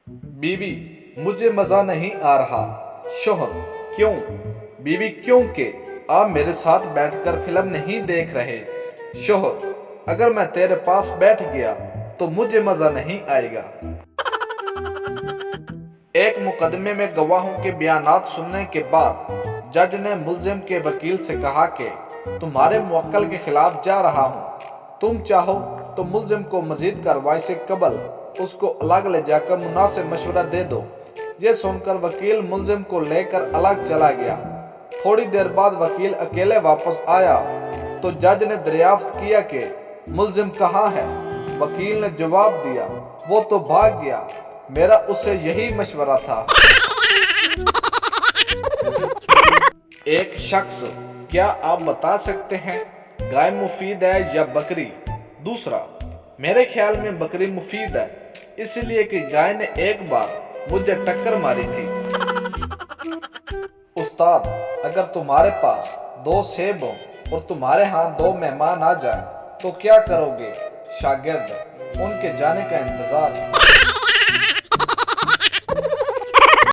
बीवी, मुझे मजा नहीं आ रहा। शोहर, क्यों? बीवी, क्योंकि आप मेरे साथ बैठकर फिल्म नहीं देख रहे। शोहर, अगर मैं तेरे पास बैठ गया तो मुझे मजा नहीं आएगा। एक मुकदमे में गवाहों के बयानात सुनने के बाद जज ने मुल्जिम के वकील से कहा कि तुम्हारे मुवक्किल के खिलाफ जा रहा हूँ, तुम चाहो तो मुल्जिम को मजीद कार्रवाई से कबल उसको अलग ले जाकर मुनासिब मशवरा दे दो। ये सुनकर वकील मुल्जिम को लेकर अलग चला गया। थोड़ी देर बाद वकील अकेले वापस आया तो जज ने दरियाफ्त किया कि मुल्जिम कहाँ है। वकील ने जवाब दिया, वो तो भाग गया, मेरा उससे यही मशवरा था। एक शख्स, क्या आप बता सकते हैं गाय मुफीद है या बकरी? दूसरा, मेरे ख्याल में बकरी मुफीद है, इसलिए कि गाय ने एक बार मुझे टक्कर मारी थी। उस्ताद, अगर तुम्हारे पास 2 सेब हो और तुम्हारे यहाँ 2 मेहमान आ जाएं, तो क्या करोगे? शागिर्द, उनके जाने का इंतजार।